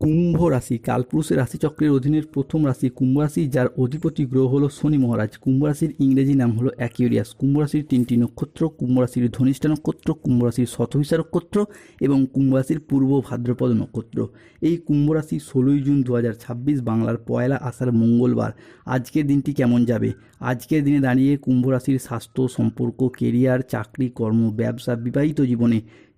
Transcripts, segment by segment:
কুম্ভ রাশি কালপুরুষের রাশিচক্রের অধীনের প্রথম রাশি কুম্ভ রাশি, যার অধিপতি গ্রহ হলো শনি মহারাজ। কুম্ভ রাশির ইংরেজি নাম হলো অ্যাকিউরিয়াস। কুম্ভ রাশির তিনটি নক্ষত্র: কুম্ভ রাশির ধনিষ্ঠা নক্ষত্র, কুম্ভ রাশির শতভিষা নক্ষত্র এবং কুম্ভ রাশির পূর্ব ভাদ্রপদ নক্ষত্র। এই কুম্ভ রাশি 16ই জুন 2026 বাংলার পয়লা আষাঢ় মঙ্গলবার। আজকের দিনটি কেমন যাবে? আজকের দিনে দাঁড়িয়ে কুম্ভ রাশির স্বাস্থ্য, সম্পর্ক, কেরিয়ার, চাকরি, কর্ম, ব্যবসা, বিবাহিত জীবনে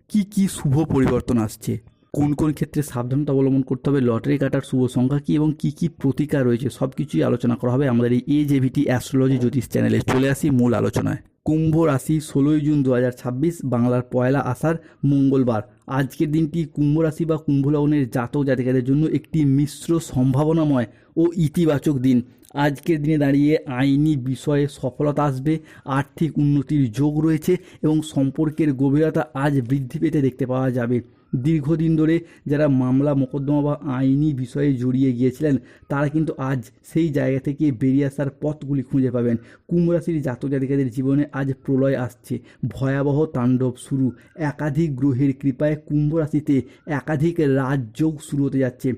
কি শুভ পরিবর্তন আসছে, কোন কোন ক্ষেত্রে সাবধানতা অবলম্বন করতে হবে, লটারি কাটার শুভ সংখ্যা কী এবং কী প্রতিকার রয়েছে, সব কিছুই আলোচনা করা হবে আমাদের এই AJVT অ্যাস্ট্রোলজি জ্যোতিষ চ্যানেলে। চলে আসি মূল আলোচনায়। কুম্ভ রাশি 16ই জুন 2026 বাংলার পয়লা আষাঢ় মঙ্গলবার। আজকের দিনটি কুম্ভ রাশি বা কুম্ভ লগ্নের জাতক জাতিকাদের জন্য একটি মিশ্র সম্ভাবনাময় ও ইতিবাচক দিন। আজকের দিনে দাঁড়িয়ে আইনি বিষয়ে সফলতা আসবে, আর্থিক উন্নতির যোগ রয়েছে এবং সম্পর্কের গভীরতা আজ বৃদ্ধি পেতে দেখতে পাওয়া যাবে। দীর্ঘদিন ধরে যারা মামলা মোকদ্দমা বা আইনি বিষয়ে জড়িয়ে গিয়েছিলেন তারা কিন্তু আজ সেই জায়গা থেকে বেরিয়ে আসার পথগুলি খুঁজে পাবেন। কুম্ভ রাশির জাতক জাতিকাদের জীবনে আজ প্রলয় আসছে, ভয়াবহ তাণ্ডব শুরু। একাধিক গ্রহের কৃপায় কুম্ভ রাশিতে একাধিক রাজযোগ শুরু হতে যাচ্ছে।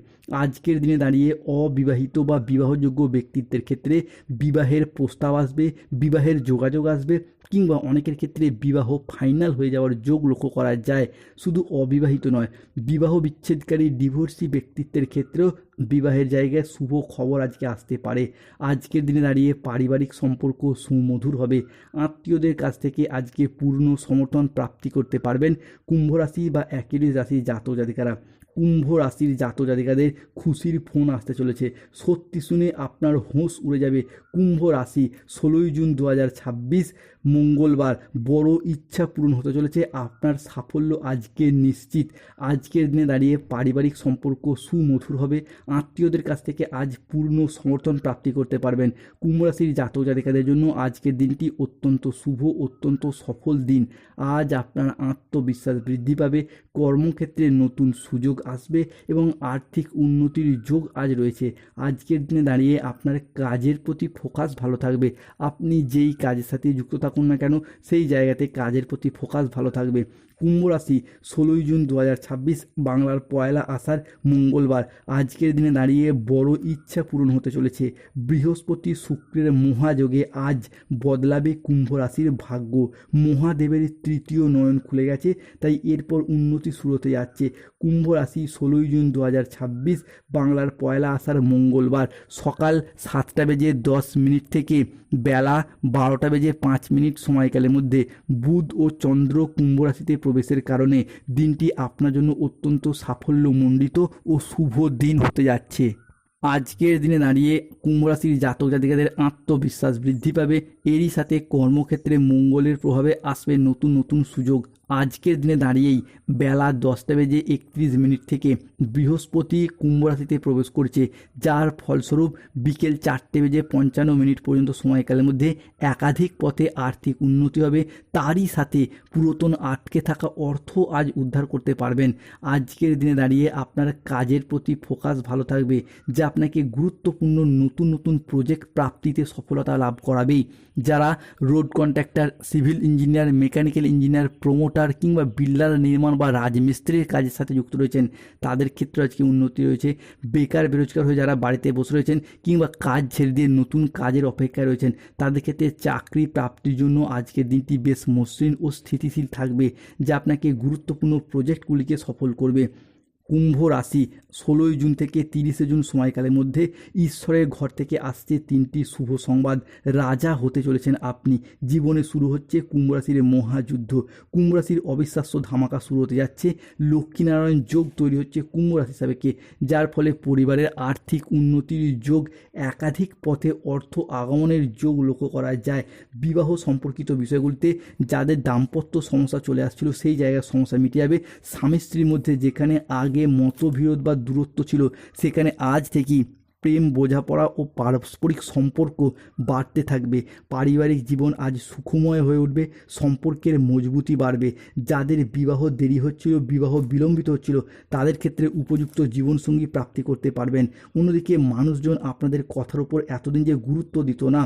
আজকের দিনে দাঁড়িয়ে অবিবাহিত বা বিবাহযোগ্য ব্যক্তিত্বের ক্ষেত্রে বিবাহের প্রস্তাব আসবে, বিবাহের যোগাযোগ আসবে কিংবা অনেকের ক্ষেত্রে বিবাহ ফাইনাল হয়ে যাওয়ার যোগ লক্ষ্য করা যায়। শুধু অবিবাহিত নয়, বিবাহ বিচ্ছেদকারী ডিভোর্সি ব্যক্তিত্বের ক্ষেত্রেও বিবাহের জায়গায় শুভ খবর আজকে আসতে পারে। আজকের দিনে দাঁড়িয়ে পারিবারিক সম্পর্ক সুমধুর হবে। আত্মীয়দের কাছ থেকে আজকে পূর্ণ সমর্থন প্রাপ্তি করতে পারবেন কুম্ভ রাশি বা একই রাশির জাতক জাতিকারা। কুম্ভ রাশির জাতক জাতিকাদের খুশির ফোন আসতে চলেছে, সত্যি শুনে আপনার হোঁশ উড়ে যাবে। কুম্ভ রাশি 16ই জুন 2026 মঙ্গলবার, বড় ইচ্ছা পূরণ হতে চলেছে। আপনার সাফল্য আজকে নিশ্চিত। আজকের দিনে দাঁড়িয়ে পারিবারিক সম্পর্ক সুমধুর হবে। আত্মীয়দের কাছ থেকে আজ পূর্ণ সমর্থন প্রাপ্তি করতে পারবেন। কুম্ভ রাশির জাতক জাতিকাদের জন্য আজকের দিনটি অত্যন্ত শুভ, অত্যন্ত সফল দিন। আজ আপনার আত্মবিশ্বাস বৃদ্ধি পাবে, কর্মক্ষেত্রে নতুন সুযোগ আসবে এবং আর্থিক উন্নতির যোগ আজ রয়েছে। আজকের দিনে দাঁড়িয়ে আপনার কাজের প্রতি ফোকাস ভালো থাকবে। আপনি যেই কাজের সাথে যুক্ত থাকুন না কেন সেই জায়গাতে কাজের প্রতি ফোকাস ভালো থাকবে। কুম্ভ রাশি 16ই জুন 2026 বাংলার পয়লা আষাঢ় মঙ্গলবার। আজকের দিনে দাঁড়িয়ে বড় ইচ্ছা পূরণ হতে চলেছে। বৃহস্পতি শুক্রের মহাযোগে আজ বদলাবে কুম্ভ রাশির ভাগ্য। মহাদেবের তৃতীয় নয়ন খুলে গেছে, তাই এরপর উন্নতি শুরু হতে যাচ্ছে। কুম্ভ রাশি 16ই জুন 2026 বাংলার পয়লা আষাঢ় মঙ্গলবার সকাল 7:10 থেকে বেলা 12:05 সময়কালের মধ্যে বুধ ও চন্দ্র কুম্ভ রাশিতে প্রবেশের কারণে দিনটি আপনার জন্য অত্যন্ত সাফল্যমণ্ডিত ও শুভ দিন হতে যাচ্ছে। আজকের দিনে দাঁড়িয়ে কুম্ভ রাশির জাতক জাতিকাদের আত্মবিশ্বাস বৃদ্ধি পাবে। এরই সাথে কর্মক্ষেত্রে মঙ্গলের প্রভাবে আসবে নতুন নতুন সুযোগ। আজকের দিনে দাঁড়িয়েই বেলা 10:31 থেকে বৃহস্পতি কুম্ভ রাশিতে প্রবেশ করছে, যার ফলস্বরূপ বিকেল 4:55 পর্যন্ত সময়কালের মধ্যে একাধিক পথে আর্থিক উন্নতি হবে। তারই সাথে পুরাতন আটকে থাকা অর্থ আজ উদ্ধার করতে পারবেন। আজকের দিনে দাঁড়িয়ে আপনার কাজের প্রতি ফোকাস ভালো থাকবে, যা আপনাকে গুরুত্বপূর্ণ নতুন নতুন প্রজেক্ট প্রাপ্তিতে সফলতা লাভ করাবেই। যারা road contractor, civil engineer, mechanical engineer, promoter কিংবা বিল্ডার, নির্মাণ বা রাজমিস্ত্রির কাজের সাথে যুক্ত রয়েছেন তাদের ক্ষেত্রে আজকে উন্নতি রয়েছে। বেকার বেরোজগার হয়ে যারা বাড়িতে বসে রয়েছেন কিংবা কাজ ছেড়ে দিয়ে নতুন কাজের অপেক্ষায় রয়েছেন তাদের ক্ষেত্রে চাকরি প্রাপ্তির জন্য আজকের দিনটি বেশ মসৃণ ও স্থিতিশীল থাকবে, যা আপনাকে গুরুত্বপূর্ণ প্রজেক্টগুলিকে সফল করবে। কুম্ভ রাশি 16ই জুন থেকে 30শে জুন সময়কালের মধ্যে ঈশ্বরের ঘর থেকে আসছে 3টি শুভ সংবাদ। রাজা হতে চলেছেন আপনি। জীবনে শুরু হচ্ছে কুম্ভ রাশির মহাযুদ্ধ। কুম্ভ রাশির অবিশ্বাস্য ধামাকা শুরু হতে যাচ্ছে। লক্ষ্মীনারায়ণ যোগ তৈরি হচ্ছে কুম্ভ রাশি সাপেক্ষে, যার ফলে পরিবারের আর্থিক উন্নতির যোগ, একাধিক পথে অর্থ আগমনের যোগ লক্ষ্য করা যায়। বিবাহ সম্পর্কিত বিষয়গুলিতে যাদের দাম্পত্য সমস্যা চলে আসছিল সেই জায়গার সমস্যা মিটে যাবে। স্বামী স্ত্রীর মধ্যে যেখানে আগে মতবিরোধ বা দূরত্ব ছিল সেখানে আজ থেকেই প্রেম, বোঝাপড়া ও পারস্পরিক সম্পর্ক বাড়তে থাকবে। পারিবারিক জীবন আজ সুখময় হয়ে উঠবে, সম্পর্কের মজবুতি বাড়বে। যাদের বিবাহ দেরি হচ্ছিল, বিবাহ বিলম্বিত হচ্ছিল, তাদের ক্ষেত্রে উপযুক্ত জীবনসঙ্গী প্রাপ্তি করতে পারবেন। অন্যদিকে মানুষজন আপনাদের কথার উপর এতদিন যে গুরুত্ব দিত না,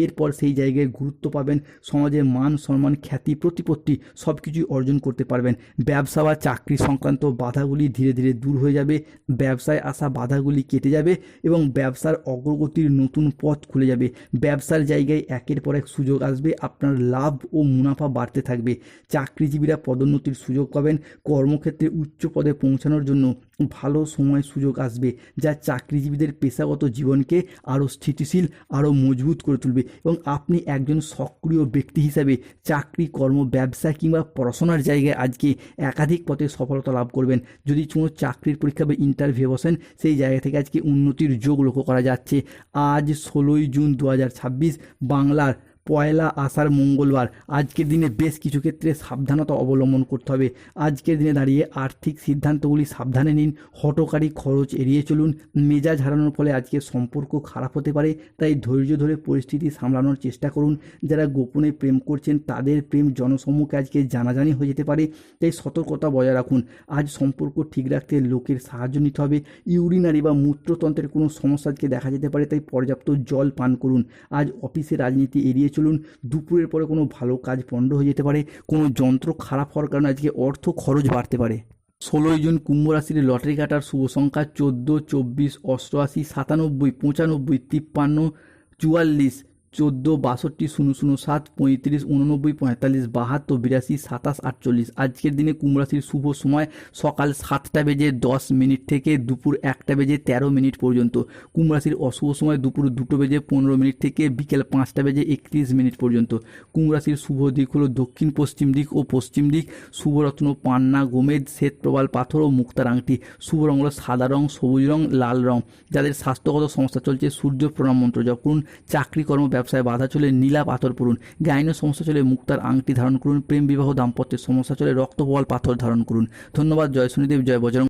এরপর সেই জায়গায় গুরুত্ব পাবেন। সমাজে মান সম্মান, খ্যাতি, প্রতিপত্তি সব কিছুই অর্জন করতে পারবেন। ব্যবসা বা চাকরি সংক্রান্ত বাধাগুলি ধীরে ধীরে দূর হয়ে যাবে, ব্যবসায় আসা বাধাগুলি কেটে যাবে এবং ব্যবসার অগ্রগতির নতুন পথ খুলে যাবে। ব্যবসার জায়গায় একের পর এক সুযোগ আসবে, আপনার লাভ ও মুনাফা বাড়তে থাকবে। চাকরিজীবীরা পদোন্নতির সুযোগ পাবেন। কর্মক্ষেত্রে উচ্চ পদে পৌঁছানোর জন্য ভালো সময় সুযোগ আসবে, যা চাকরিজীবীদের পেশাগত জীবনকে আরও স্থিতিশীল, আরও মজবুত করে তুলবে এবং আপনি একজন সক্রিয় ব্যক্তি হিসাবে চাকরি, কর্ম, ব্যবসা কিংবা পড়াশোনার জায়গায় আজকে একাধিক পথে সফলতা লাভ করবেন। যদি কোনো চাকরির পরীক্ষা বা ইন্টারভিউ বসেন, সেই জায়গা থেকে আজকে উন্নতির যোগ লক্ষ্য করা যাচ্ছে। আজ 16ই জুন 2026, বাংলার পয়লা আষাঢ়, মঙ্গলবার। আজকের দিনে বেশ কিছু ক্ষেত্রে সাবধানতা অবলম্বন করতে হবে। আজকের দিনে দাঁড়িয়ে আর্থিক সিদ্ধান্তগুলি সাবধানে নিন, হঠকারী খরচ এড়িয়ে চলুন। মেজাজ হারানোর ফলে আজকে সম্পর্ক খারাপ হতে পারে, তাই ধৈর্য ধরে পরিস্থিতি সামলানোর চেষ্টা করুন। যারা গোপনে প্রেম করছেন, তাদের প্রেম জনসম্মুখে আজকে জানাজানি হয়ে যেতে পারে, তাই সতর্কতা বজায় রাখুন। আজ সম্পর্ক ঠিক রাখতে লোকের সাহায্য নিতে হবে। ইউরিনারি বা মূত্রতন্ত্রের কোনো সমস্যা আজকে দেখা যেতে পারে, তাই পর্যাপ্ত জল পান করুন। আজ অফিসে রাজনীতি এড়িয়ে চলুন। দুপুরের পরে কোনো ভালো কাজ পণ্ড হয়ে যেতে পারে। কোনো যন্ত্র খারাপ হওয়ার কারণে আজকে অর্থ খরচ বাড়তে পারে। 16ই জুন কুম্ভ রাশির লটারি কাটার শুভ সংখ্যা 14, 24, 88, 97, 95, 53, 44, 14, 62, 007, 35, 89, 45, 72, 82, 27, 48। আজকের দিনে কুম্ভ রাশির শুভ সময় সকাল 7টা বেজে 10 মিনিট থেকে দুপুর 1টা বেজে 13 মিনিট পর্যন্ত। কুম্ভ রাশির অশুভ সময় দুপুর 2টো বেজে 15 মিনিট থেকে বিকেল 5টা বেজে 31 মিনিট পর্যন্ত। কুম্ভ রাশির শুভ দিক হলো দক্ষিণ পশ্চিম দিক ও পশ্চিম দিক। শুভ রত্ন পান্না, গোমেদ, শ্বেত প্রবাল পাথর ও মুক্তার আংটি। শুভ রং হলো সাদা রং, সবুজ রং, লাল রং। যাদের স্বাস্থ্যগত সমস্যা চলছে, সূর্য প্রণাম মন্ত্র জপ করুন। চাকরি, কর্ম, ব্যবসায় বাধা চলে নীলা পাথর পড়ুন। গাইনো সমস্যা চলে মুক্তার আংটি ধারণ করুন। প্রেম, বিবাহ, দাম্পত্যের সমস্যা চলে রক্তপল পাথর ধারণ করুন। ধন্যবাদ। জয় শনিদেব, জয় বজরং।